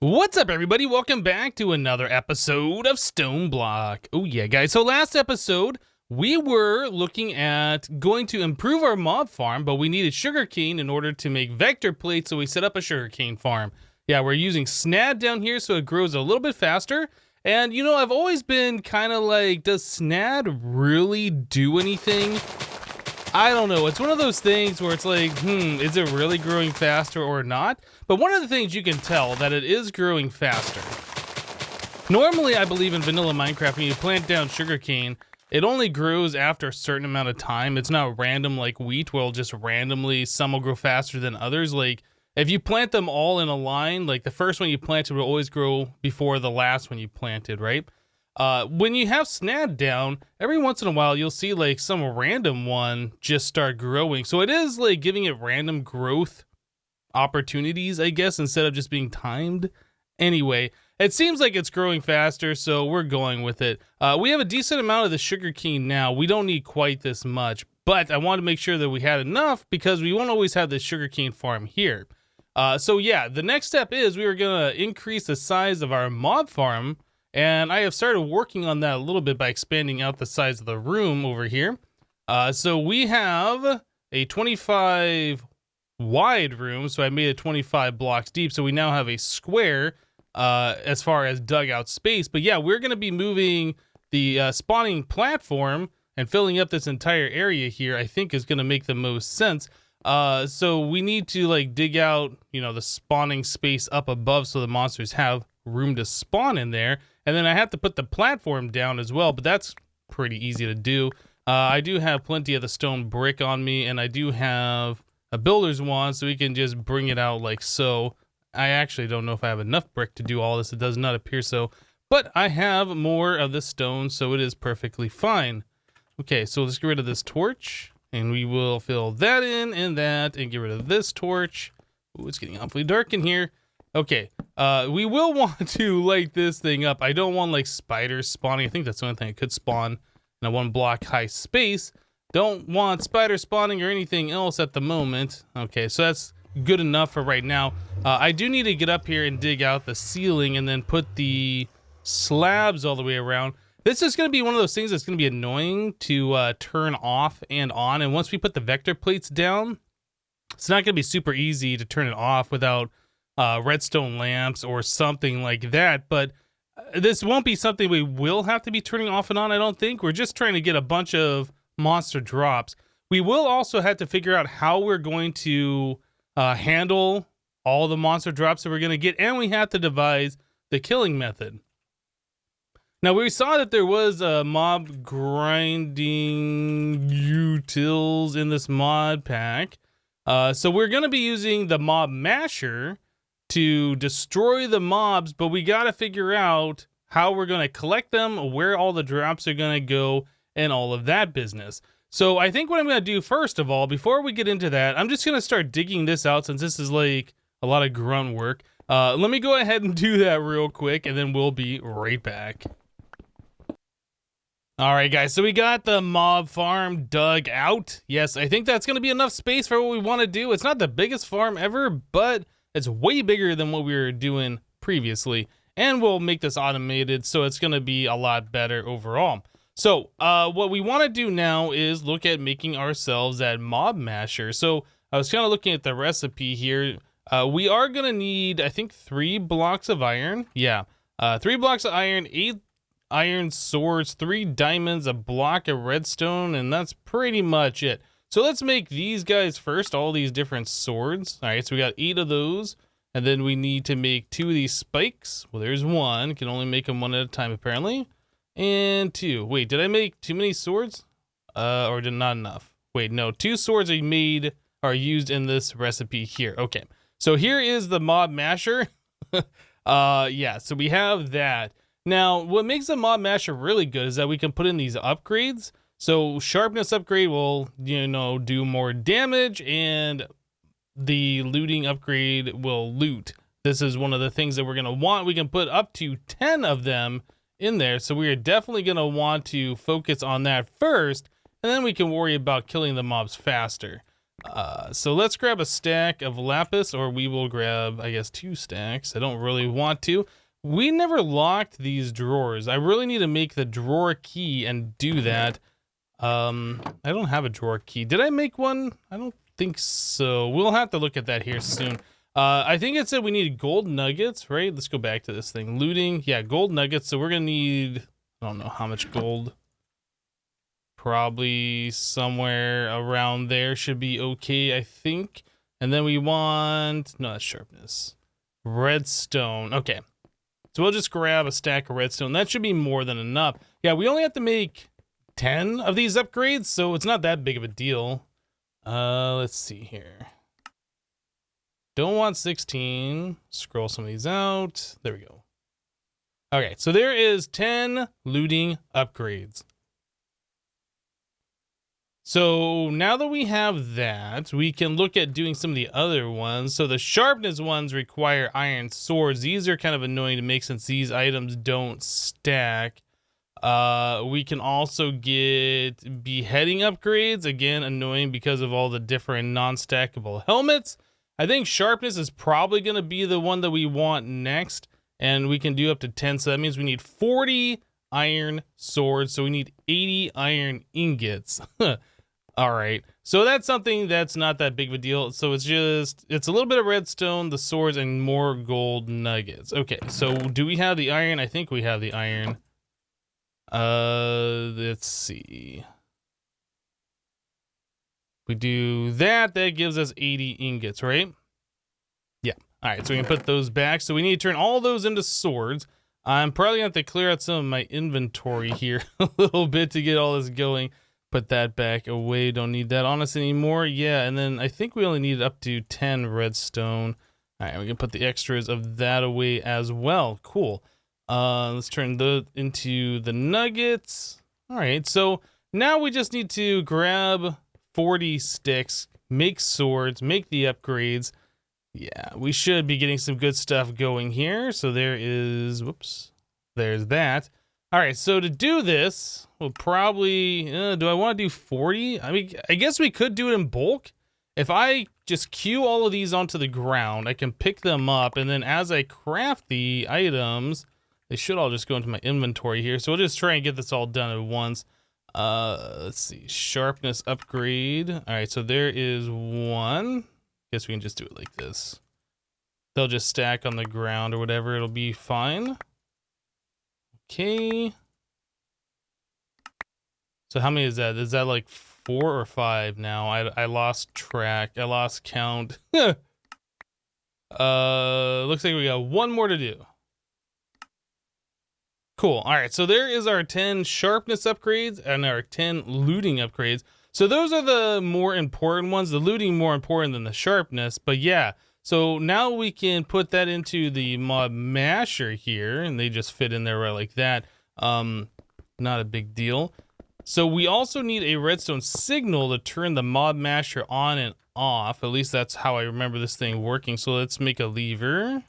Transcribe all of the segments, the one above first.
What's up, everybody? Welcome back to another episode of StoneBlock. Oh yeah, guys. So last episode, we were looking at going to improve our mob farm, but we needed sugarcane in order to make vector plates, so we set up a sugarcane farm. Yeah, we're using SNAD down here, so it grows a little bit faster. And, you know, I've always been kind of like, does SNAD really do anything? I don't know. It's one of those things where it's like, is it really growing faster or not? But one of the things you can tell that it is growing faster. Normally, I believe in vanilla Minecraft, when you plant down sugarcane, it only grows after a certain amount of time. It's not random like wheat, where just randomly some will grow faster than others. Like, if you plant them all in a line, like the first one you planted will always grow before the last one you planted, right? When you have SNAD down, every once in a while you'll see like some random one just start growing. So it is like giving it random growth opportunities, I guess, instead of just being timed. Anyway, it seems like it's growing faster, so we're going with it. We have a decent amount of the sugarcane now. We don't need quite this much, but I wanted to make sure that we had enough because we won't always have the sugarcane farm here. So yeah, the next step is we are going to increase the size of our mob farm. And I have started working on that a little bit by expanding out the size of the room over here. So we have a 25 wide room. So I made it 25 blocks deep. So we now have a square as far as dugout space. But yeah, we're going to be moving the spawning platform and filling up this entire area here, I think is going to make the most sense. So we need to like dig out, you know, the spawning space up above so the monsters have room to spawn in there. And then I have to put the platform down as well, but that's pretty easy to do. I do have plenty of the stone brick on me, and I do have a builder's wand, so we can just bring it out like so. I actually don't know if I have enough brick to do all this. It does not appear so, but I have more of the stone, so it is perfectly fine. Okay, so let's get rid of this torch, and we will fill that in and that, and get rid of this torch. Ooh, it's getting awfully dark in here. Okay, we will want to light this thing up. I don't want like spiders spawning. I think that's the only thing I could spawn in a 1 block high space. Don't want spiders spawning or anything else at the moment. Okay, so that's good enough for right now. I do need to get up here and dig out the ceiling and then put the slabs all the way around. This is going to be one of those things that's going to be annoying to turn off and on. And once we put the vector plates down, it's not going to be super easy to turn it off without redstone lamps or something like that. But this won't be something we will have to be turning off and on, I don't think. We're just trying to get a bunch of monster drops. We will also have to figure out how we're going to handle all the monster drops that we're going to get, and we have to devise the killing method. Now, we saw that there was a mob grinding utils in this mod pack. So we're going to be using the mob masher to destroy the mobs, but we got to figure out how we're going to collect them, where all the drops are going to go, and all of that business. So I think what I'm going to do first of all, before we get into that, I'm just going to start digging this out since this is like a lot of grunt work. Let me go ahead and do that real quick, and then we'll be right back. All right, guys, so we got the mob farm dug out. Yes, I think that's going to be enough space for what we want to do. It's not the biggest farm ever, but it's way bigger than what we were doing previously, and we'll make this automated, so it's going to be a lot better overall. So what we want to do now is look at making ourselves that mob masher. So I was kind of looking at the recipe here. We are going to need, I think, 3 blocks of iron. Yeah, 3 blocks of iron, 8 iron swords, 3 diamonds, a block of redstone, and that's pretty much it. So let's make these guys first, all these different swords. All right, so we got 8 of those, and then we need to make 2 of these spikes. Well, there's 1. Can only make them 1 at a time, apparently. And 2. Wait, did I make too many swords? Or did not enough? Wait, no, 2 swords are used in this recipe here. Okay, so here is the mob masher. Yeah, so we have that. Now, what makes the mob masher really good is that we can put in these upgrades. So sharpness upgrade will, you know, do more damage, and the looting upgrade will loot. This is one of the things that we're going to want. We can put up to 10 of them in there. So we are definitely going to want to focus on that first, and then we can worry about killing the mobs faster. So let's grab a stack of lapis, or we will grab, I guess, 2 stacks. I don't really want to. We never locked these drawers. I really need to make the drawer key and do that. I don't have a drawer key. Did I make one? I don't think so. We'll have to look at that here soon. I think it said we needed gold nuggets, right? Let's go back to this thing. Looting. Yeah, gold nuggets. So we're going to need, I don't know how much gold. Probably somewhere around there should be okay, I think. And then we want, no, that's sharpness. Redstone. Okay. So we'll just grab a stack of redstone. That should be more than enough. Yeah, we only have to make 10 of these upgrades, so it's not that big of a deal. Let's see here. Don't want 16. Scroll some of these out. There we go. Okay, so there is 10 looting upgrades. So now that we have that, we can look at doing some of the other ones. So the sharpness ones require iron swords. These are kind of annoying to make since these items don't stack. We can also get beheading upgrades. Again, annoying because of all the different non-stackable helmets. I think sharpness is probably going to be the one that we want next. And we can do up to 10. So that means we need 40 iron swords. So we need 80 iron ingots. All right, so that's something that's not that big of a deal. So it's a little bit of redstone, the swords, and more gold nuggets. Okay, so do we have the iron? I think we have the iron. Let's see. We do that, that gives us 80 ingots, right? Yeah, all right, so we can put those back. So we need to turn all those into swords. I'm probably going to have to clear out some of my inventory here a little bit to get all this going. Put that back away. Don't need that on us anymore. Yeah, and then I think we only need up to 10 redstone. All right, we can put the extras of that away as well. Cool. Let's turn those into the nuggets. All right, so now we just need to grab 40 sticks, make swords, make the upgrades. Yeah, we should be getting some good stuff going here. So there is, whoops, there's that. All right, so to do this, we'll probably, do I want to do 40? I mean, I guess we could do it in bulk. If I just queue all of these onto the ground, I can pick them up, and then as I craft the items, they should all just go into my inventory here. So we'll just try and get this all done at once. Let's see, sharpness upgrade. All right, so there is one. Guess we can just do it like this. They'll just stack on the ground or whatever. It'll be fine. Okay. So how many is that? Is that like 4 or 5 now? I lost track. I lost count. Looks like we got one more to do. Cool. All right. So there is our 10 sharpness upgrades and our 10 looting upgrades. So those are the more important ones. The looting more important than the sharpness. But yeah. So now we can put that into the mod masher here, and they just fit in there right like that. Not a big deal. So we also need a redstone signal to turn the mod masher on and off. At least that's how I remember this thing working. So let's make a lever.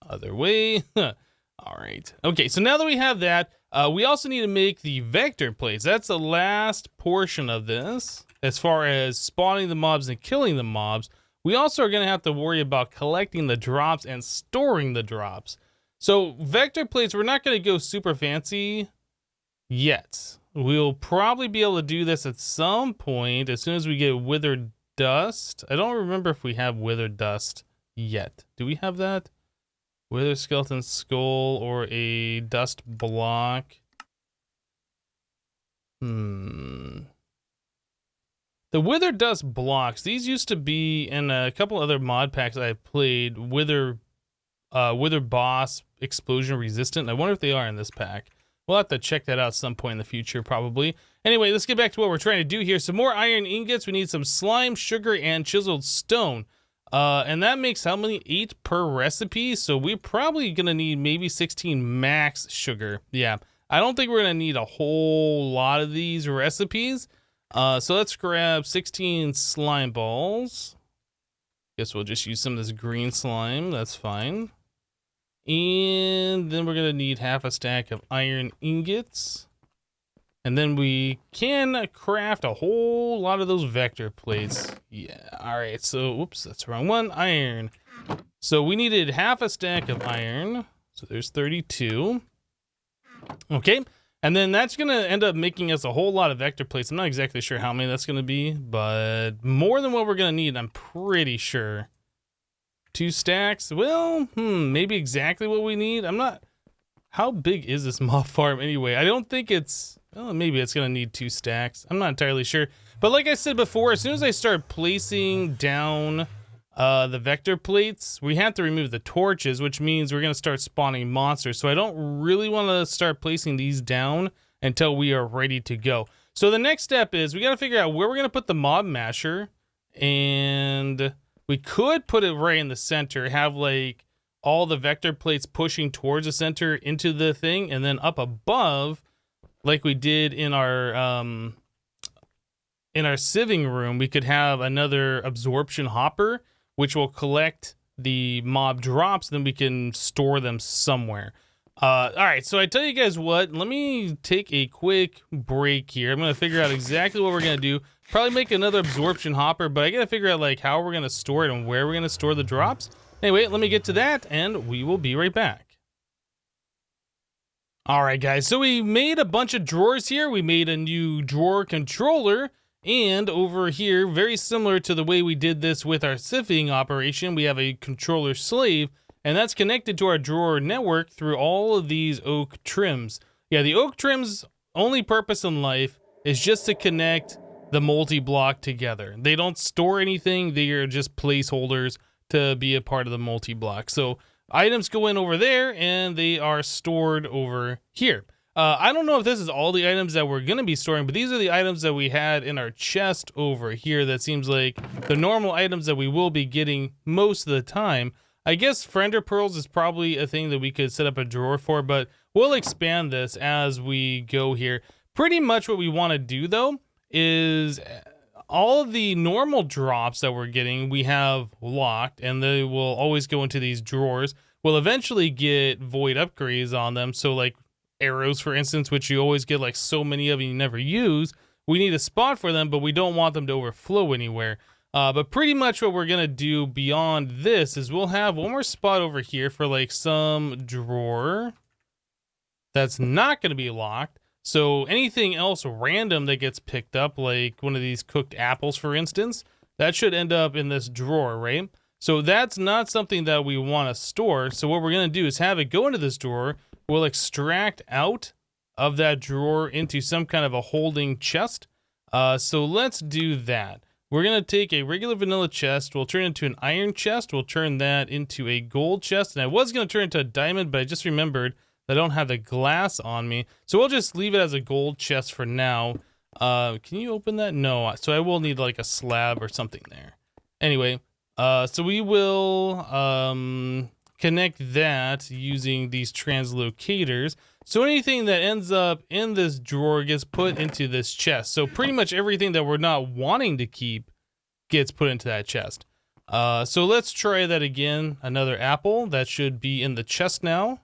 Other way. All right. Okay, so now that we have that, we also need to make the vector plates. That's the last portion of this. As far as spawning the mobs and killing the mobs, we also are going to have to worry about collecting the drops and storing the drops. So vector plates, we're not going to go super fancy yet. We'll probably be able to do this at some point as soon as we get withered dust. I don't remember if we have withered dust yet. Do we have that? Wither skeleton skull or a dust block? The wither dust blocks, these used to be in a couple other mod packs I played. Wither boss explosion resistant. I wonder if they are in this pack. We'll have to check that out at some point in the future, probably. Anyway, let's get back to what we're trying to do here. Some more iron ingots. We need some slime, sugar, and chiseled stone. And that makes how many? 8 per recipe. So we're probably going to need maybe 16 max sugar. Yeah, I don't think we're going to need a whole lot of these recipes. So let's grab 16 slime balls. Guess we'll just use some of this green slime. That's fine. And then we're going to need half a stack of iron ingots. And then we can craft a whole lot of those vector plates. Yeah, all right, so, whoops, that's the wrong one, iron. So we needed half a stack of iron. So there's 32. Okay, and then that's gonna end up making us a whole lot of vector plates. I'm not exactly sure how many that's gonna be, but more than what we're gonna need, I'm pretty sure. 2 stacks, well, maybe exactly what we need. I'm not, how big is this mob farm anyway? I don't think it's, well, maybe it's gonna need 2 stacks. I'm not entirely sure. But like I said before, as soon as I start placing down the vector plates, we have to remove the torches, which means we're gonna start spawning monsters. So I don't really wanna start placing these down until we are ready to go. So the next step is we gotta figure out where we're gonna put the mob masher, and we could put it right in the center, have like all the vector plates pushing towards the center into the thing, and then up above, like we did in our sieving room, we could have another absorption hopper, which will collect the mob drops, then we can store them somewhere. All right, so I tell you guys what, let me take a quick break here. I'm gonna figure out exactly what we're gonna do. Probably make another absorption hopper, but I gotta figure out like how we're gonna store it and where we're gonna store the drops. Anyway, let me get to that and we will be right back. All right, guys, so we made a bunch of drawers here. We made a new drawer controller, and over here, very similar to the way we did this with our sieving operation, we have a controller slave, and that's connected to our drawer network through all of these oak trims. Yeah, the oak trims' only purpose in life is just to connect the multi-block together. They don't store anything, they are just placeholders to be a part of the multi-block. So items go in over there and they are stored over here. I don't know if this is all the items that we're gonna be storing, but these are the items that we had in our chest over here. That seems like the normal items that we will be getting most of the time. I guess friender pearls is probably a thing that we could set up a drawer for, but we'll expand this as we go here. Pretty much what we wanna do though is all of the normal drops that we're getting, we have locked, and they will always go into these drawers. We'll eventually get void upgrades on them. So like arrows, for instance, which you always get like so many of and you never use, we need a spot for them, but we don't want them to overflow anywhere. But pretty much what we're gonna do beyond this is we'll have one more spot over here for like some drawer that's not gonna be locked. So anything else random that gets picked up, like one of these cooked apples, for instance, that should end up in this drawer, right? So that's not something that we want to store. So what we're going to do is have it go into this drawer. We'll extract out of that drawer into some kind of a holding chest. So let's do that. We're going to take a regular vanilla chest. We'll turn it into an iron chest. We'll turn that into a gold chest. And I was going to turn it into a diamond, but I just remembered I don't have the glass on me, so we'll just leave it as a gold chest for now. Can you open that? No, so I will need like a slab or something there. Anyway, so we will connect that using these translocators. So anything that ends up in this drawer gets put into this chest. So pretty much everything that we're not wanting to keep gets put into that chest. So let's try that again. Another apple that should be in the chest now.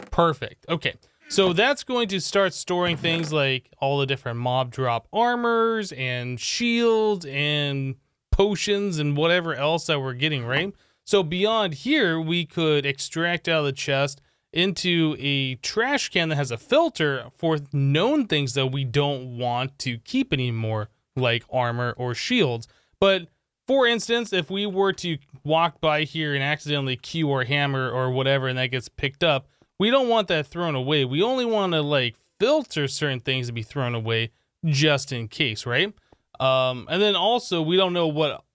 Perfect. Okay, so that's going to start storing things like all the different mob drop armors and shields and potions and whatever else that we're getting, right? So beyond here, we could extract out of the chest into a trash can that has a filter for known things that we don't want to keep anymore, like armor or shields. But for instance, if we were to walk by here and accidentally cue our hammer or whatever and that gets picked up, we don't want that thrown away. We only want to like filter certain things to be thrown away just in case, right? And then also we don't know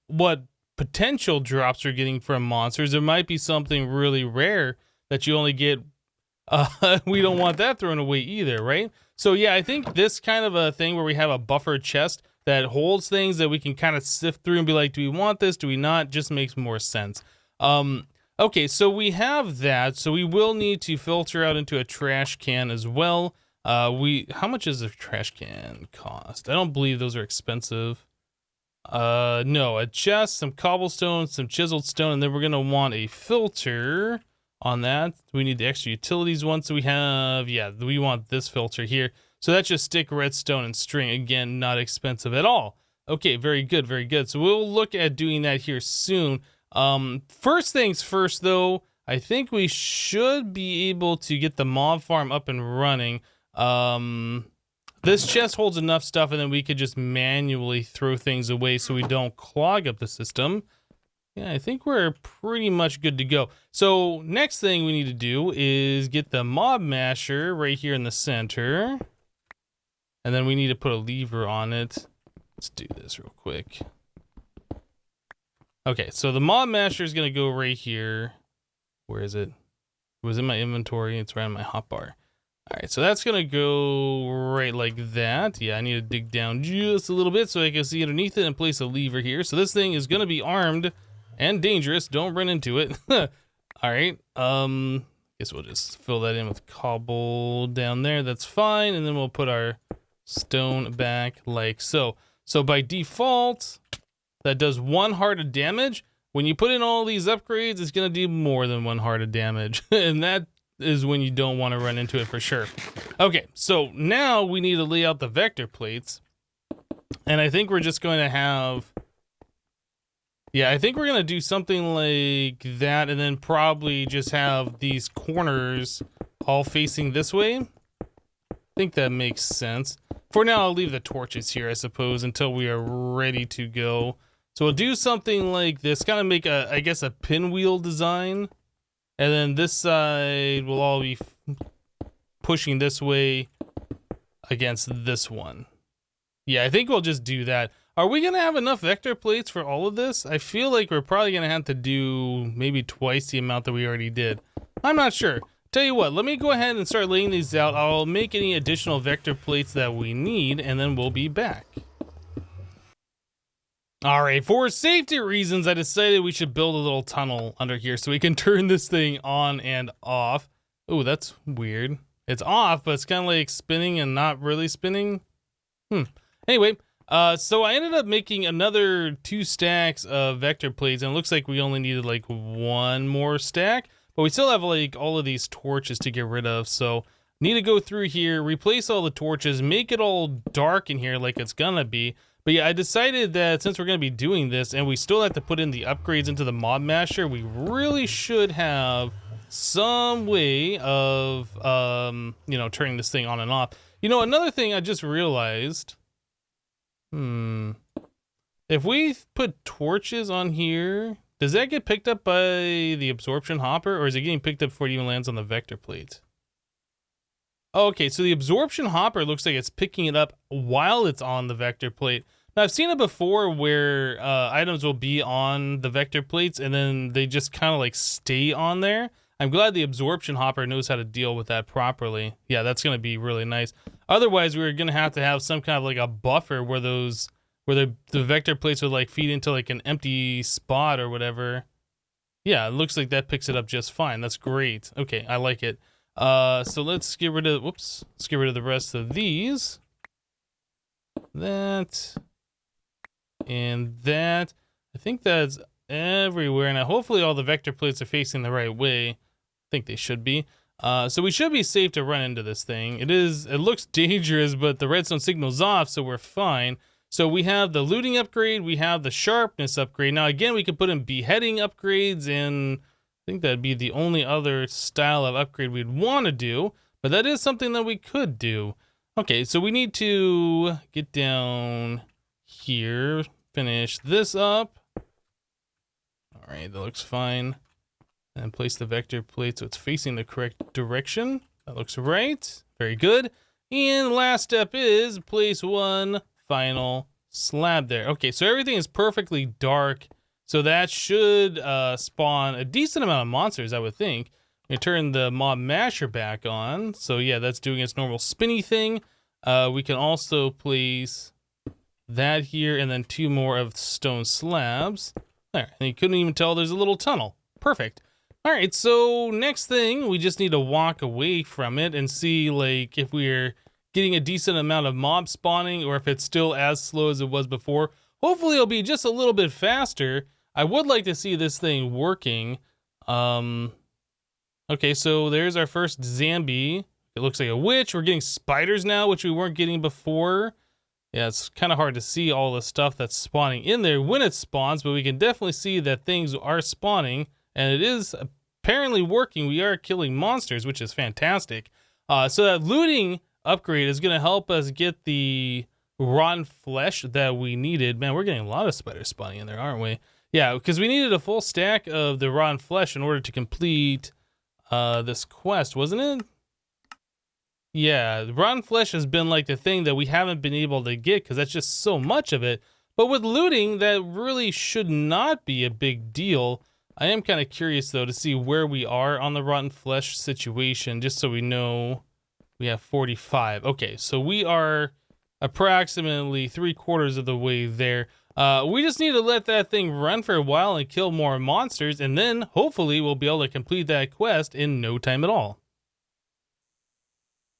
what potential drops we're getting from monsters. There might be something really rare that you only get. We don't want that thrown away either, right? So yeah, I think this kind of a thing where we have a buffer chest that holds things that we can kind of sift through and be like, do we want this? Do we not? Just makes more sense. Okay, so we have that. So we will need to filter out into a trash can as well. How much does a trash can cost? I don't believe those are expensive. No, a chest, some cobblestone, some chiseled stone, and then we're gonna want a filter on that. We need the extra utilities one. So we have, yeah, we want this filter here. So that's just stick, redstone, and string. Again, not expensive at all. Okay, very good, very good. So we'll look at doing that here soon. First things first, though, I think we should be able to get the mob farm up and running. This chest holds enough stuff, and then we could just manually throw things away so we don't clog up the system. Yeah, I think we're pretty much good to go. So next thing we need to do is get the mob masher right here in the center. And then we need to put a lever on it. Let's do this real quick. Okay, so the mob masher is going to go right here. Where is it? It was in my inventory. It's right on my hotbar. All right, so that's going to go right like that. Yeah, I need to dig down just a little bit so I can see underneath it and place a lever here. So this thing is going to be armed and dangerous. Don't run into it. All right. Guess we'll just fill that in with cobble down there. That's fine. And then we'll put our stone back like so. So by default, that does 1 heart of damage. When you put in all these upgrades, it's going to do more than 1 heart of damage. And that is when you don't want to run into it for sure. Okay, so now we need to lay out the vector plates. And I think we're just going to have... Yeah, I think we're going to do something like that and then probably just have these corners all facing this way. I think that makes sense. For now, I'll leave the torches here, I suppose, until we are ready to go. So we'll do something like this, kind of make a, I guess, a pinwheel design. And then this side will all be pushing this way against this one. Yeah, I think we'll just do that. Are we going to have enough vector plates for all of this? I feel like we're probably going to have to do maybe twice the amount that we already did. I'm not sure. Tell you what, let me go ahead and start laying these out. I'll make any additional vector plates that we need, and then we'll be back. All right, for safety reasons, I decided we should build a little tunnel under here so we can turn this thing on and off. Oh, that's weird. It's off, but it's kind of like spinning and not really spinning. Anyway, so I ended up making another 2 stacks of vector plates, and it looks like we only needed like 1 more stack. But we still have like all of these torches to get rid of, so need to go through here, replace all the torches, make it all dark in here like it's gonna be. But yeah, I decided that since we're gonna be doing this and we still have to put in the upgrades into the mob masher, we really should have some way of, you know, turning this thing on and off. You know, another thing I just realized, if we put torches on here, does that get picked up by the absorption hopper, or is it getting picked up before it even lands on the vector plate? Oh, okay, so the absorption hopper looks like it's picking it up while it's on the vector plate. Now, I've seen it before where items will be on the vector plates and then they just kind of like stay on there. I'm glad the absorption hopper knows how to deal with that properly. Yeah, that's going to be really nice. Otherwise, we're going to have some kind of like a buffer where those... where the vector plates would like feed into like an empty spot or whatever. Yeah, it looks like that picks it up just fine. That's great. Okay, I like it. So let's get rid of, whoops, let's get rid of the rest of these. That. And that. I think that's everywhere. And hopefully all the vector plates are facing the right way. I think they should be. So we should be safe to run into this thing. It looks dangerous, but the redstone signal's off, so we're fine. So we have the looting upgrade, we have the sharpness upgrade. Now again, we could put in beheading upgrades, and I think that'd be the only other style of upgrade we'd want to do, but that is something that we could do. Okay, so we need to get down here, finish this up. All right, that looks fine. And place the vector plate so it's facing the correct direction. That looks right, very good. And the last step is place 1 final slab there. Okay, so everything is perfectly dark, so that should spawn a decent amount of monsters, I would think. We turn the mob masher back on, so yeah, that's doing its normal spinny thing. We can also place that here and then 2 more of stone slabs. There, and you couldn't even tell there's a little tunnel. Perfect. All right, so next thing, we just need to walk away from it and see like if we're getting a decent amount of mob spawning or if it's still as slow as it was before. Hopefully it'll be just a little bit faster. I would like to see this thing working. Okay, so there's our first zombie. It looks like a witch. We're getting spiders now, which we weren't getting before. Yeah, it's kind of hard to see all the stuff that's spawning in there when it spawns, but we can definitely see that things are spawning, and it is apparently working. We are killing monsters, which is fantastic. So that looting upgrade is going to help us get the rotten flesh that we needed. Man, we're getting a lot of spiders spawning in there, aren't we? Yeah, because we needed a full stack of the rotten flesh in order to complete this quest, wasn't it? Yeah, the rotten flesh has been like the thing that we haven't been able to get because that's just so much of it. But with looting, that really should not be a big deal. I am kind of curious, though, to see where we are on the rotten flesh situation, just so we know. We have 45. Okay, so we are approximately 3/4 of the way there. We just need to let that thing run for a while and kill more monsters, and then hopefully we'll be able to complete that quest in no time at all.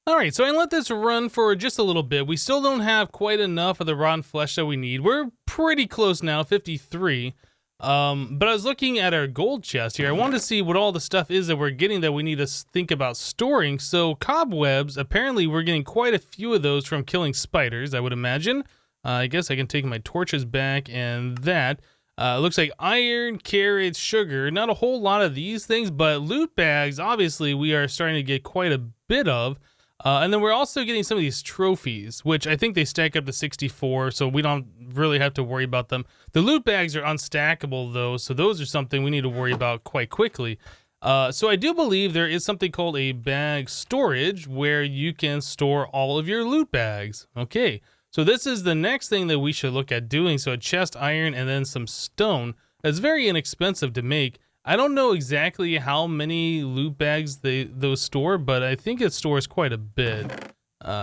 All right, so I let this run for just a little bit. We still don't have quite enough of the rotten flesh that we need. We're pretty close now, 53. But I was looking at our gold chest here. I wanted to see what all the stuff is that we're getting that we need to think about storing. So cobwebs, apparently we're getting quite a few of those from killing spiders, I would imagine. I guess I can take my torches back and that. Looks like iron, carrots, sugar. Not a whole lot of these things, but loot bags, obviously we are starting to get quite a bit of. And then we're also getting some of these trophies, which I think they stack up to 64, so we don't really have to worry about them. The loot bags are unstackable, though, so those are something we need to worry about quite quickly. So I do believe there is something called a bag storage, where you can store all of your loot bags. Okay, so this is the next thing that we should look at doing. So a chest, iron, and then some stone. That's very inexpensive to make. I don't know exactly how many loot bags those store, but I think it stores quite a bit.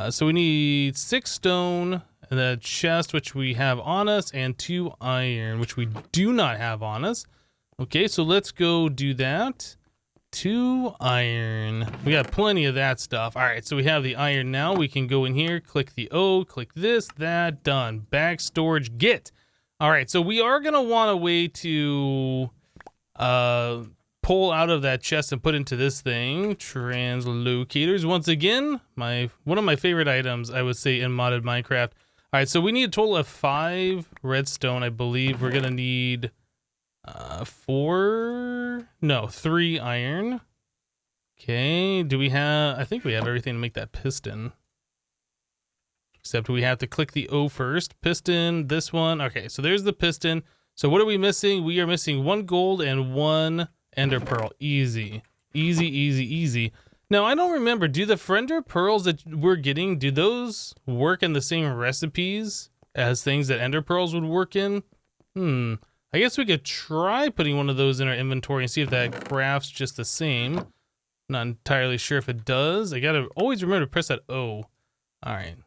So we need 6 stone, and a chest, which we have on us, and 2 iron, which we do not have on us. Okay, so let's go do that. 2 iron. We got plenty of that stuff. All right, so we have the iron now. We can go in here, click the O, click this, that, done. Bag storage, get. All right, so we are going to want a way to pull out of that chest and put into this thing. Translocators, once again, one of my favorite items, I would say, in modded Minecraft. All right, so we need a total of 5 redstone. I believe we're gonna need 3 iron. Okay, do we have, I think we have everything to make that piston, except we have to click the O first. Piston, this one. Okay, so there's the piston. So what are we missing? We are missing 1 gold and 1 ender pearl. Easy. Easy, easy, easy. Now, I don't remember, do the friender pearls that we're getting, do those work in the same recipes as things that ender pearls would work in? I guess we could try putting one of those in our inventory and see if that crafts just the same. Not entirely sure if it does. I gotta always remember to press that O. All right.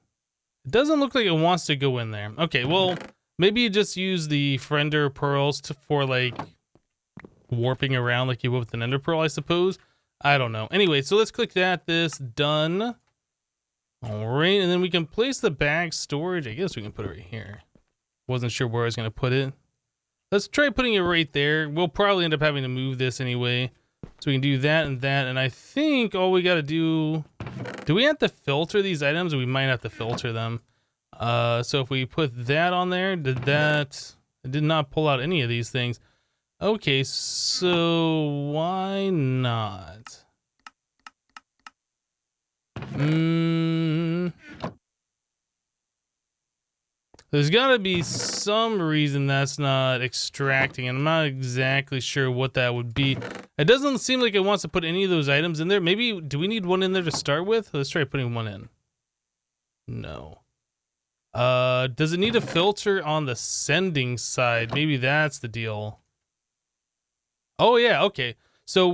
It doesn't look like it wants to go in there. Okay, well, maybe you just use the friender pearls for like warping around like you would with an ender pearl, I suppose. I don't know. Anyway, so let's click that, this, done. All right, and then we can place the bag storage. I guess we can put it right here. Wasn't sure where I was gonna put it. Let's try putting it right there. We'll probably end up having to move this anyway. So we can do that, and I think all we gotta do we have to filter these items? We might have to filter them. So if we put that on there, it did not pull out any of these things. Okay, so why not? There's gotta be some reason that's not extracting, and I'm not exactly sure what that would be. It doesn't seem like it wants to put any of those items in there. Maybe, do we need one in there to start with? Let's try putting one in. No. Does it need a filter on the sending side? Maybe that's the deal. Oh yeah, okay. So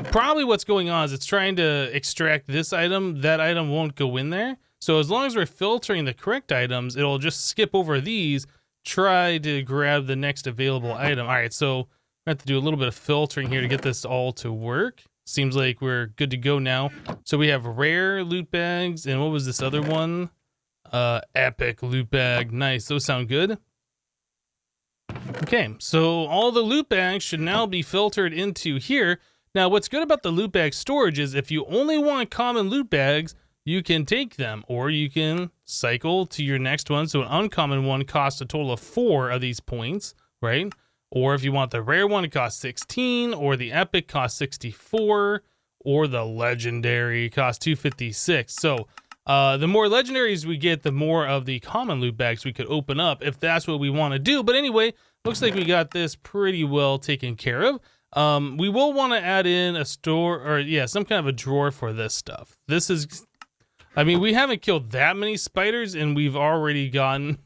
probably what's going on is it's trying to extract this item. That item won't go in there. So as long as we're filtering the correct items, it'll just skip over these, try to grab the next available item. All right, so we have to do a little bit of filtering here to get this all to work. Seems like we're good to go now. So we have rare loot bags, and what was this other one? Epic loot bag. Nice, those sound good. Okay, so all the loot bags should now be filtered into here. Now, what's good about the loot bag storage is if you only want common loot bags, you can take them, or you can cycle to your next one. So an uncommon one costs a total of 4 of these points, right? Or if you want the rare one, it costs 16, or the epic costs 64, or the legendary costs 256. So the more legendaries we get, the more of the common loot bags we could open up if that's what we want to do. But anyway, looks like we got this pretty well taken care of. We will want to add in a store, or yeah, some kind of a drawer for this stuff. This is, I mean, we haven't killed that many spiders and we've already gotten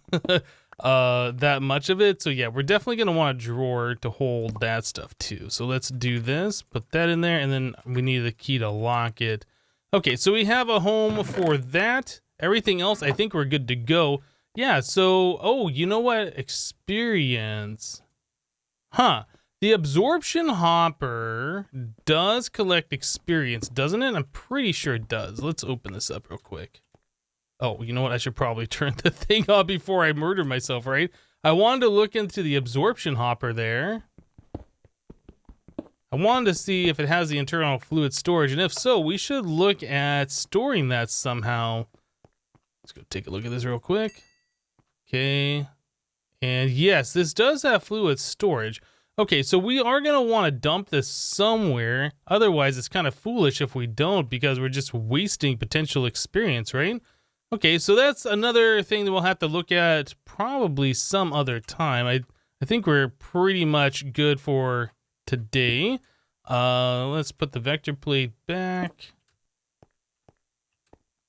that much of it. So yeah, we're definitely going to want a drawer to hold that stuff too. So let's do this, put that in there, and then we need the key to lock it. Okay, so we have a home for that. Everything else, I think we're good to go. Yeah, so, oh, you know what? Experience. Huh. The absorption hopper does collect experience, doesn't it? I'm pretty sure it does. Let's open this up real quick. Oh, you know what? I should probably turn the thing off before I murder myself, right? I wanted to look into the absorption hopper there. I wanted to see if it has the internal fluid storage, and if so, we should look at storing that somehow. Let's go take a look at this real quick. Okay. And yes, this does have fluid storage. Okay, so we are going to want to dump this somewhere. Otherwise, it's kind of foolish if we don't, because we're just wasting potential experience, right? Okay, so that's another thing that we'll have to look at probably some other time. I think we're pretty much good for today. Let's put the vector plate back.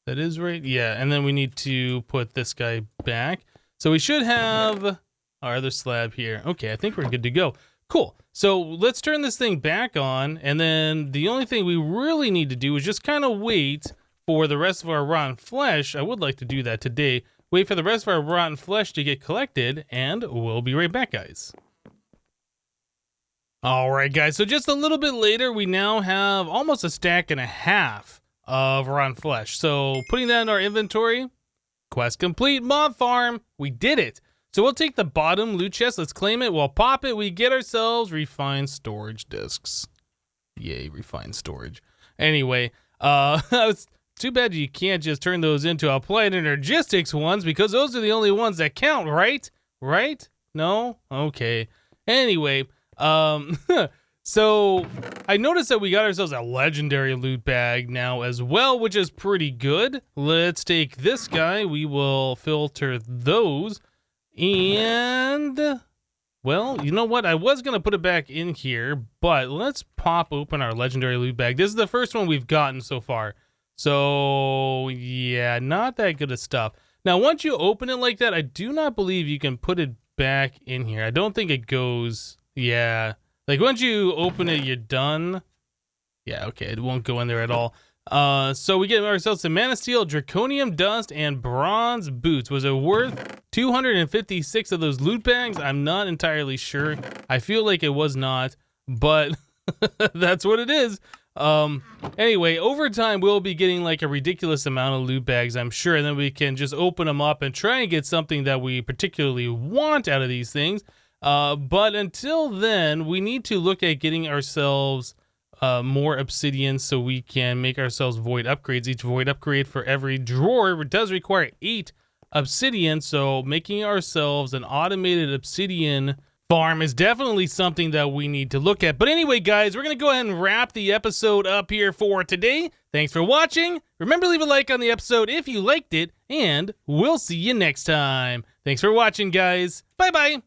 That is right. Yeah, and then we need to put this guy back. So we should have our other slab here. Okay, I think we're good to go. Cool. So let's turn this thing back on, and then the only thing we really need to do is just kind of wait for the rest of our rotten flesh. I would like to do that today. Wait for the rest of our rotten flesh to get collected, and we'll be right back, guys. All right, guys. So just a little bit later, we now have almost a stack and a half of rotten flesh. So putting that in our inventory, quest complete, mob farm. We did it. So we'll take the bottom loot chest. Let's claim it. We'll pop it. We get ourselves refined storage discs. Yay, refined storage. Anyway, it's too bad you can't just turn those into applied energistics ones, because those are the only ones that count, right? Right? No? Okay. Anyway, so I noticed that we got ourselves a legendary loot bag now as well, which is pretty good. Let's take this guy. We will filter those. And, well, you know what? I was going to put it back in here, but let's pop open our legendary loot bag. This is the first one we've gotten so far. So, yeah, not that good of stuff. Now, once you open it like that, I do not believe you can put it back in here. I don't think it goes, yeah. Like, once you open it, you're done. Yeah, okay, it won't go in there at all. So we get ourselves some mana steel, draconium dust, and bronze boots. Was it worth 256 of those loot bags? I'm not entirely sure. I feel like it was not, but that's what it is. Anyway, over time we'll be getting like a ridiculous amount of loot bags, I'm sure, and then we can just open them up and try and get something that we particularly want out of these things. But until then, we need to look at getting ourselves more obsidian so we can make ourselves void upgrades. Each void upgrade for every drawer does require 8 obsidian, so making ourselves an automated obsidian farm is definitely something that we need to look at. But anyway, guys, we're going to go ahead and wrap the episode up here for today. Thanks for watching. Remember to leave a like on the episode if you liked it, and we'll see you next time. Thanks for watching, guys. Bye-bye.